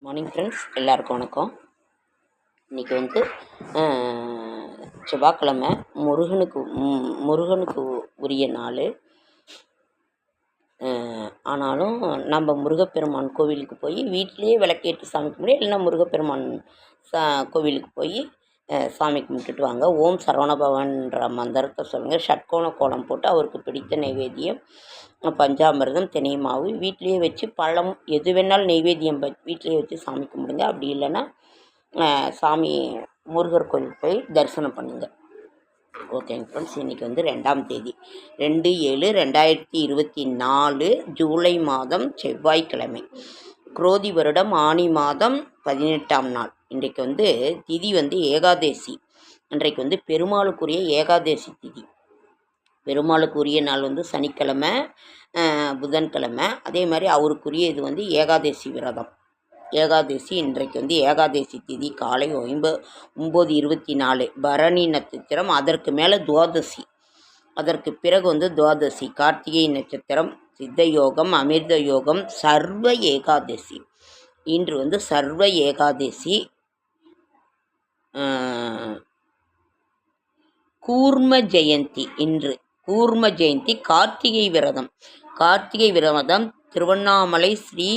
Morning friends, எல்லாருக்கும் வணக்கம். இன்றைக்கி வந்து செவ்வாய்க்கிழமை. முருகனுக்கு உரிய நாள். ஆனாலும் நம்ம முருகப்பெருமான் கோவிலுக்கு போய் வீட்டிலேயே விளக்கேற்றி சாமி கும்பிடு, இல்லைன்னா முருகப்பெருமான் கோவிலுக்கு போய் சாமி கும்பிட்டுட்டு வாங்க. ஓம் சரவணபவன்ற மந்திரத்தை சொல்லுங்கள். ஷட்கோண கோலம் போட்டு அவருக்கு பிடித்த நைவேத்தியம் பஞ்சாமிர்தம், தினை மாவு வீட்டிலேயே வச்சு, பழம் எது வேணாலும் நைவேத்தியம் வீட்டிலேயே வச்சு சாமி கும்பிடுங்க. அப்படி இல்லைன்னா சாமி முருகர் கோயில் போய் தரிசனம் பண்ணுங்கள். ஓகேங்க ஃப்ரெண்ட்ஸ், இன்றைக்கி வந்து 2ஆம் தேதி 2/7/2024 ஜூலை மாதம் செவ்வாய்க்கிழமை. குரோதி வருடம் ஆனி மாதம் 18ஆம் நாள். இன்றைக்கு வந்து திதி வந்து ஏகாதேசி. இன்றைக்கு வந்து பெருமாளுக்குரிய ஏகாதேசி திதி. பெருமாளுக்குரிய நாள் வந்து சனிக்கிழமை, புதன்கிழமை. அதே மாதிரி அவருக்குரிய இது வந்து ஏகாதேசி விரதம். ஏகாதேசி இன்றைக்கு வந்து ஏகாதேசி திதி காலை 9:24 பரணி நட்சத்திரம். அதற்கு மேலே துவாதசி, அதற்கு பிறகு வந்து துவாதசி கார்த்திகை நட்சத்திரம், சித்த யோகம், அமிர்த யோகம், சர்வ ஏகாதசி. இன்று வந்து சர்வ ஏகாதசி. கூர்ம ஜெயந்தி. இன்று கூர்ம ஜெயந்தி. கார்த்திகை விரதம். கார்த்திகை விரதம் திருவண்ணாமலை ஸ்ரீ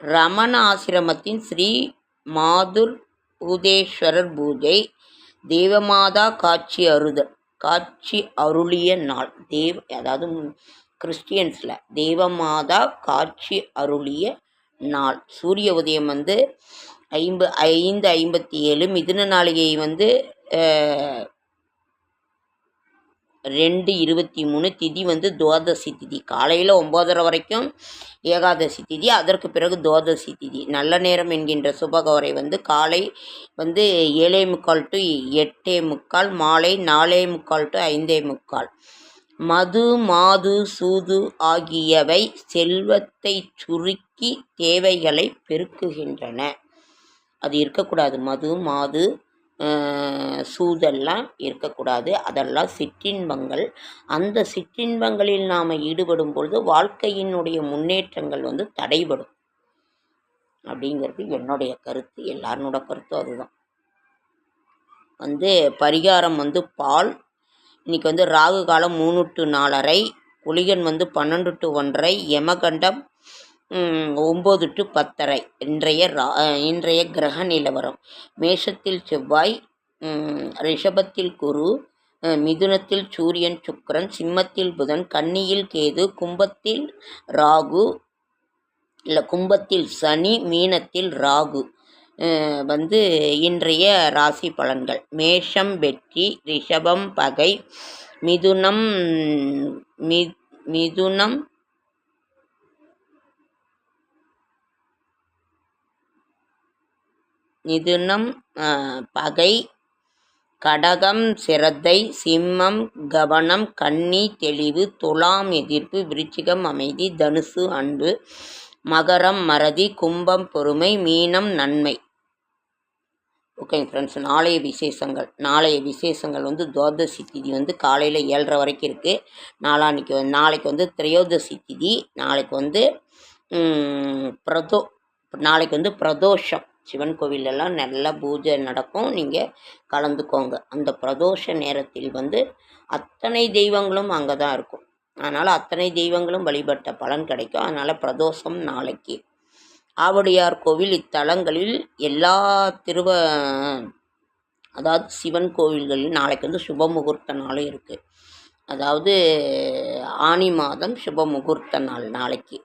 ரமண ஆசிரமத்தின் ஸ்ரீ மாதுர் பூதேஸ்வரர் பூஜை. தேவமாதா காட்சி அருளிய நாள். அதாவது கிறிஸ்டியன்ஸில் தேவமாதா காட்சி அருளிய நாள். சூரிய உதயம் வந்து 5:57. மிதுன நாளிகை வந்து 2:23. திதி வந்து துவாதசி திதி. காலையில் 9:30 வரைக்கும் ஏகாதசி திதி. அதற்கு பிறகு துவாதசி திதி. நல்ல நேரம் என்கின்ற சுபகோரை வந்து காலை வந்து 7:45 to 8:45, மாலை 4:45 to 5:45. மது, மாது, சூது ஆகியவை செல்வத்தை சுருக்கி தேவைகளை பெருக்குகின்றன. அது இருக்கக்கூடாது. மது, மாது, சூதெல்லாம் இருக்கக்கூடாது. அதெல்லாம் சிற்றின்பங்கள். அந்த சிற்றின்பங்களில் நாம் ஈடுபடும் பொழுது வாழ்க்கையினுடைய முன்னேற்றங்கள் வந்து தடைபடும் அப்படிங்கிறது என்னுடைய கருத்து. எல்லாரோட கருத்தும் அதுதான். வந்து பரிகாரம் வந்து பால். இன்றைக்கி வந்து ராகு காலம் 3 to 4:30, குளிகன் வந்து 12 to 1:30, யமகண்டம் 9 to 10:30. இன்றைய கிரக நிலவரம்: மேஷத்தில் செவ்வாய், ரிஷபத்தில் குரு, மிதுனத்தில் சூரியன் சுக்கிரன், சிம்மத்தில் புதன், கன்னியில் கேது, கும்பத்தில் சனி, மீனத்தில் ராகு. வந்து இன்றைய ராசி பலன்கள்: மேஷம் வெற்றி, ரிஷபம் பகை, மிதுனம் பகை, கடகம் சிரத்தை, சிம்மம் கவனம், கன்னி தெளிவு, துலாம் எதிர்ப்பு, விருச்சிகம் அமைதி, தனுசு அன்பு, மகரம் மறதி, கும்பம் பொறுமை, மீனம் நன்மை. ஓகேங்க ஃப்ரெண்ட்ஸ், நாளைய விசேஷங்கள் வந்து துவாதசி திதி வந்து காலையில் 7:30 வரைக்கும் இருக்குது. நாளைக்கு வந்து திரையோதசி திதி. நாளைக்கு வந்து பிரதோஷம். சிவன் கோவிலெல்லாம் நல்ல பூஜை நடக்கும். நீங்கள் கலந்துக்கோங்க. அந்த பிரதோஷ நேரத்தில் வந்து அத்தனை தெய்வங்களும் அங்கே தான் இருக்கும். அதனால் அத்தனை தெய்வங்களும் வழிபட்ட பலன் கிடைக்கும். அதனால் பிரதோஷம் நாளைக்கு. ஆவடியார் கோவில் இத்தலங்களில் எல்லா அதாவது சிவன் கோவில்களில் நாளைக்கு வந்து சுப முகூர்த்த நாளும் இருக்குது. அதாவது ஆனி மாதம் சுப முகூர்த்த நாள் நாளைக்கு.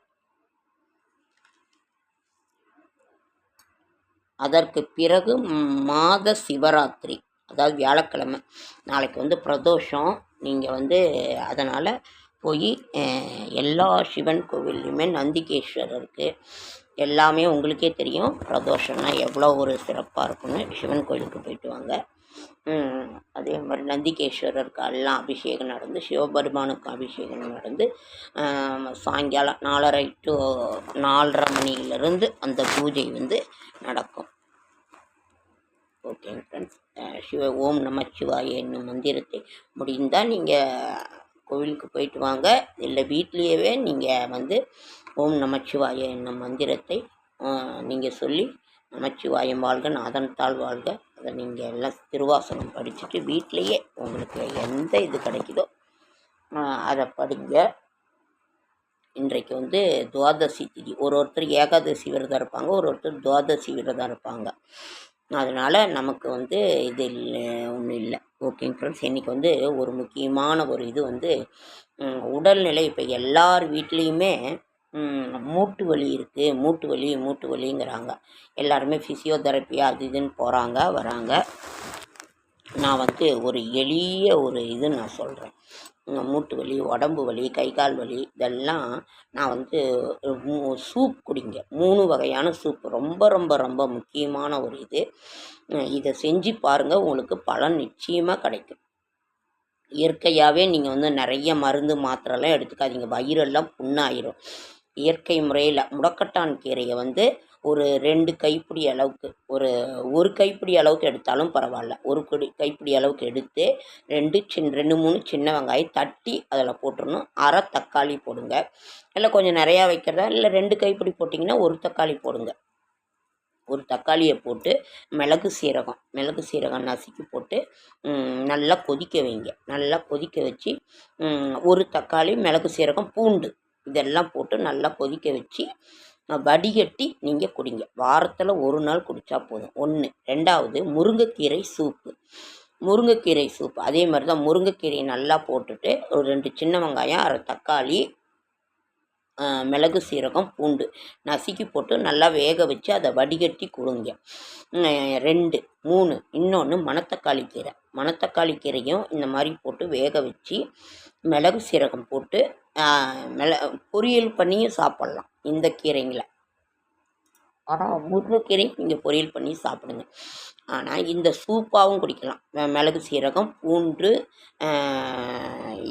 அதற்கு பிறகு மாத சிவராத்திரி, அதாவது வியாழக்கிழமை. நாளைக்கு வந்து பிரதோஷம். நீங்கள் வந்து அதனால் போய் எல்லா சிவன் கோவில்லையுமே நந்திகேஸ்வரருக்கு எல்லாமே உங்களுக்கே தெரியும் பிரதோஷம்னா எவ்வளோ ஒரு சிறப்பாக இருக்குன்னு. சிவன் கோயிலுக்கு போயிட்டு வாங்க. அதே மாதிரி நந்திகேஸ்வரருக்கு எல்லாம் அபிஷேகம் நடந்து, சிவபெருமானுக்கு அபிஷேகம் நடந்து சாயங்காலம் 4:30 to 4:30 மணியிலிருந்து அந்த பூஜை வந்து நடக்கும். ஓகேங்க ஃப்ரெண்ட்ஸ், ஓம் நமச்சிவாய என்னும் மந்திரத்தை முடிந்தால் நீங்கள் கோவிலுக்கு போயிட்டு வாங்க. இல்லை வீட்லேயே நீங்கள் வந்து ஓம் நமச்சிவாய என்னும் மந்திரத்தை நீங்கள் சொல்லி நமச்சிவாயம் வாழ்க நாதன் தாழ் வாழ்க அதை நீங்கள் எல்லாம் திருவாசகம் படிச்சுட்டு வீட்டிலையே உங்களுக்கு எந்த இது கிடைக்குதோ அதை படிங்க. இன்றைக்கு வந்து துவாதசி திதி. ஒருத்தர் ஏகாதசி விரதம் இருப்பாங்க, ஒருத்தர் துவாதசி விரதம் இருப்பாங்க. அதனால் நமக்கு வந்து இது ஒன்றும் இல்லை. ஓகேங்க ஃப்ரெண்ட்ஸ், இன்றைக்கி வந்து ஒரு முக்கியமான ஒரு இது வந்து உடல்நிலை. இப்போ எல்லார் வீட்லேயுமே மூட்டு வலி இருக்குது, மூட்டு வலிங்கிறாங்க. எல்லாருமே ஃபிசியோதெரப்பி அது இதுன்னு போகிறாங்க வராங்க. நான் வந்து ஒரு எளிய ஒரு இது நான் சொல்கிறேன். மூட்டு வலி, உடம்பு வலி, கை கால் வலி இதெல்லாம் நான் வந்து சூப் குடிங்க. 3 வகையான சூப் ரொம்ப ரொம்ப ரொம்ப முக்கியமான ஒரு இது. இதை செஞ்சு பாருங்கள், உங்களுக்கு பலன் நிச்சயமாக கிடைக்கும். இயற்கையாகவே நீங்கள் வந்து நிறைய மருந்து மாத்திரைலாம் எடுத்துக்காதீங்க, வயிறெல்லாம் புண்ணாயிரும். இயற்கை முறையில் முடக்கட்டான் கீரையை வந்து ஒரு 2 கைப்பிடி அளவுக்கு, ஒரு கைப்பிடி அளவுக்கு எடுத்தாலும் பரவாயில்ல, ஒரு கைப்பிடி அளவுக்கு எடுத்து 2 3 சின்ன வெங்காயம் தட்டி அதில் போட்டுடணும். அரை தக்காளி போடுங்க. இல்லை கொஞ்சம் நிறையா வைக்கிறதா இல்லை 2 கைப்பிடி போட்டிங்கன்னா ஒரு தக்காளி போடுங்க. ஒரு தக்காளியை போட்டு மிளகு சீரகம் நசுக்கி போட்டு நல்லா கொதிக்க வைங்க. நல்லா கொதிக்க வச்சு ஒரு தக்காளி, மிளகு சீரகம், பூண்டு இதெல்லாம் போட்டு நல்லா கொதிக்க வச்சு வடிகட்டி நீங்கள் குடிங்க. வாரத்தில் 1 நாள் குடித்தா போதும். 1. 2வது முருங்கைக்கீரை சூப்பு. அதே மாதிரி தான் முருங்கைக்கீரையை நல்லா போட்டுட்டு ஒரு 2 சின்ன வெங்காயம், அரை தக்காளி, மிளகு சீரகம், பூண்டு நசுக்கி போட்டு நல்லா வேக வச்சு அதை வடிகட்டி கொடுங்க. 2. 3. இன்னொன்று மணத்தக்காளி கீரையும் இந்த மாதிரி போட்டு வேக வச்சு மிளகு சீரகம் போட்டு பொரியல் பண்ணியும் சாப்பிட்லாம் இந்த கீரைங்களை. ஆனால் முருங்கைக்கீரை நீங்கள் பொரியல் பண்ணி சாப்பிடுங்க. ஆனால் இந்த சூப்பாகவும் குடிக்கலாம். மிளகு சீரகம், பூண்டு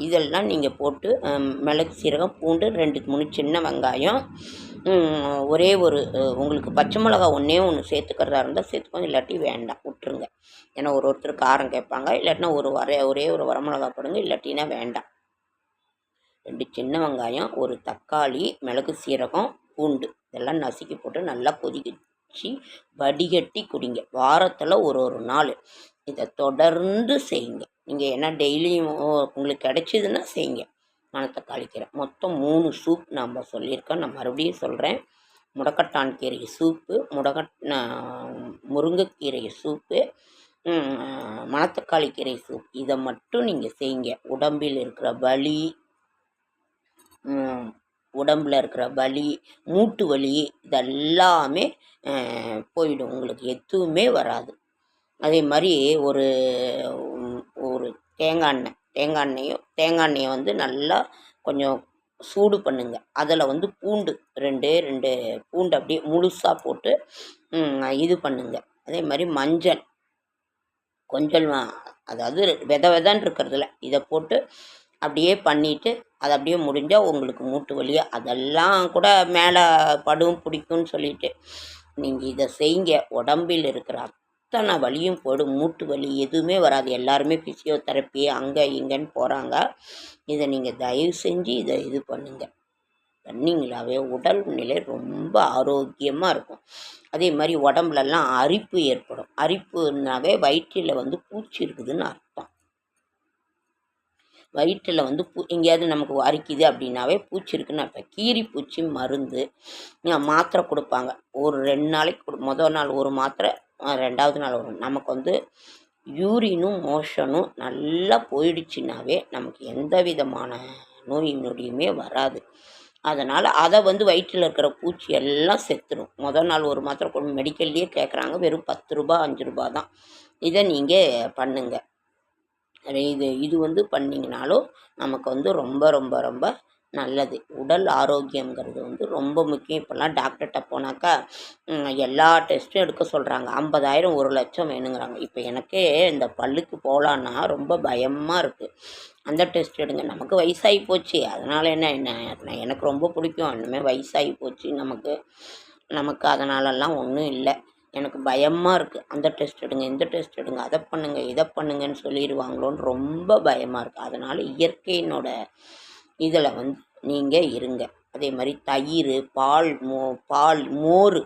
இதெல்லாம் நீங்கள் போட்டு மிளகு சீரகம், பூண்டு, 2 3 சின்ன வெங்காயம், ஒரே ஒரு உங்களுக்கு பச்சை மிளகா ஒன்று சேர்த்துக்கிறதா இருந்தால் சேர்த்துக்கோங்க, இல்லாட்டி வேண்டாம் விட்டுருங்க. ஏன்னா ஒருத்தர் காரம் கேட்பாங்க. இல்லாட்டினா ஒரே ஒரு வரமிளகா போடுங்க, இல்லாட்டினா வேண்டாம். 2 சின்ன வெங்காயம், ஒரு தக்காளி, மிளகு சீரகம், பூண்டு இதெல்லாம் நசுக்கி போட்டு நல்லா கொதிச்சு வடிகட்டி குடிங்க. வாரத்தில் ஒரு நாள் இதை தொடர்ந்து செய்யுங்க. நீங்கள் என்ன டெய்லியும் உங்களுக்கு கிடைச்சிதுன்னா செய்யுங்க. மணத்தக்காளி கீரை மொத்தம் 3 சூப் நம்ம சொல்லியிருக்கோம். நான் மறுபடியும் சொல்கிறேன். முடக்கட்டான் கீரை சூப்பு, முருங்கைக்கீரை சூப்பு, மணத்தக்காளி கீரை சூப் இதை மட்டும் நீங்கள் செய்யுங்க. உடம்பில் இருக்கிற வலி, மூட்டு வலி இதெல்லாமே போயிடும். உங்களுக்கு எதுவுமே வராது. அதே மாதிரி ஒரு தேங்காய் எண்ணெயை வந்து நல்லா கொஞ்சம் சூடு பண்ணுங்க. அதில் வந்து பூண்டு 2 பூண்டு அப்படியே முழுசாக போட்டு இது பண்ணுங்க. அதே மாதிரி மஞ்சள் கொஞ்சம், அதாவது விதன்னு இருக்கிறதுல இதை போட்டு அப்படியே பண்ணிவிட்டு அது அப்படியே முடிஞ்சால் உங்களுக்கு மூட்டு வலி அதெல்லாம் கூட மேலே பிடிக்கும்னு சொல்லிட்டு நீங்கள் இதை செய்யுங்க. உடம்பில் இருக்கிற அத்தனை வலியும் போடும். மூட்டு வலி எதுவுமே வராது. எல்லாருமே ஃபிசியோதெரப்பி அங்கே இங்கேன்னு போகிறாங்க. இதை நீங்கள் தயவு செஞ்சு இதை இது பண்ணிங்களாவே உடல் நிலை ரொம்ப ஆரோக்கியமாக இருக்கும். அதே மாதிரி உடம்புலலாம் அரிப்பு ஏற்படும். அரிப்புனாவே வயிற்றில் வந்து பூச்சி இருக்குதுன்னு அர்த்தம். வயிற்றில் வந்து எங்கேயாவது நமக்கு அரிக்குது அப்படின்னாவே பூச்சி இருக்குன்னு அர்த்தம். கீரி பூச்சி மருந்து மாத்திரை கொடுப்பாங்க. ஒரு 2 நாளைக்கு மொதல் நாள் ஒரு மாத்திரை, 2வது நாள் ஒரு. நமக்கு வந்து யூரினும் மோஷனும் நல்லா போயிடுச்சுனாவே நமக்கு எந்த விதமான நொடியுமே வராது. அதனால் அதை வந்து வயிற்றில் இருக்கிற பூச்சி எல்லாம் செத்துடும். மொதல் நாள் ஒரு மாத்திரை மெடிக்கல்லையே கேட்குறாங்க. வெறும் 10 ரூபா 5 ரூபா தான். இதை நீங்கள் பண்ணுங்கள். இது வந்து பண்ணிங்கனாலும் நமக்கு வந்து ரொம்ப ரொம்ப ரொம்ப நல்லது. உடல் ஆரோக்கியங்கிறது வந்து ரொம்ப முக்கியம். இப்போல்லாம் டாக்டர்கிட்ட போனாக்கா எல்லா டெஸ்ட்டும் எடுக்க சொல்கிறாங்க. 50,000 1 லட்சம் வேணுங்கிறாங்க. இப்போ எனக்கே இந்த பல்லுக்கு போகலான்னா ரொம்ப பயமாக இருக்குது. அந்த டெஸ்ட் எடுங்க. நமக்கு வயசாகி போச்சு, அதனால் என்ன எனக்கு ரொம்ப பிடிக்கும். இனிமேல் வயசாகி போச்சு நமக்கு அதனாலலாம் ஒன்றும் இல்லை. எனக்கு பயமாக இருக்குது. அந்த டெஸ்ட் எடுங்க, இந்த டெஸ்ட் எடுங்க, அதை பண்ணுங்கள், இதை பண்ணுங்கன்னு சொல்லிடுவாங்களோன்னு ரொம்ப பயமாக இருக்குது. அதனால் இயற்கையினோட இதில் வந்து நீங்கள் இருங்க. அதே மாதிரி தயிர், பால், மோர்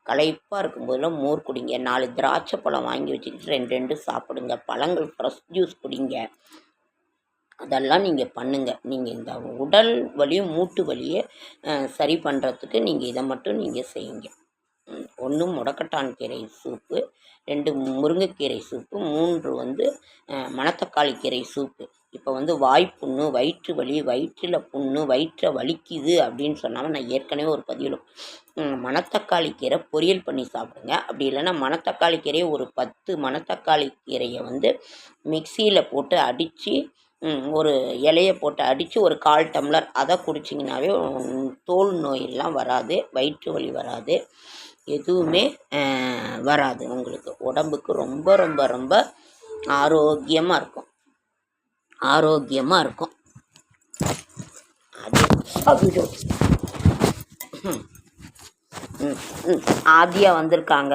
களைப்பாக இருக்கும்போதெல்லாம் மோர் குடிங்க. 4 திராட்சை பழம் வாங்கி வச்சுக்கிட்டு 2 சாப்பிடுங்க. பழங்கள் ஃப்ரெஷ் ஜூஸ் குடிங்க. அதெல்லாம் நீங்கள் பண்ணுங்கள். நீங்கள் இந்த உடல் வலி, மூட்டு வலியை சரி பண்ணுறதுக்கு நீங்கள் இதை மட்டும் நீங்கள் செய்யுங்க. 1 முடக்கட்டான் கீரை சூப்பு, 2 முருங்கைக்கீரை சூப்பு, 3 வந்து மணத்தக்காளி கீரை சூப்பு. இப்போ வந்து வாய்ப்புண்ணு, வயிற்று வலி, வயிற்றில் புண்ணு, வயிற்றை வலிக்குது அப்படின்னு சொன்னாலும் நான் ஏற்கனவே ஒரு பதிவில் மணத்தக்காளி கீரை பொரியல் பண்ணி சாப்பிடுங்க. அப்படி இல்லைன்னா மணத்தக்காளி கீரையை ஒரு 10 மணத்தக்காளி கீரையை வந்து மிக்சியில் போட்டு அடித்து ஒரு இலையை போட்டு அடித்து ஒரு 1/4 டம்ளர் அதை குடிச்சிங்கனாவே தோல் நோயெல்லாம் வராது, வயிற்று வலி வராது, எதுவுமே வராது. உங்களுக்கு உடம்புக்கு ரொம்ப ரொம்ப ரொம்ப ஆரோக்கியமாக இருக்கும். அது ஆதியா வந்திருக்காங்க.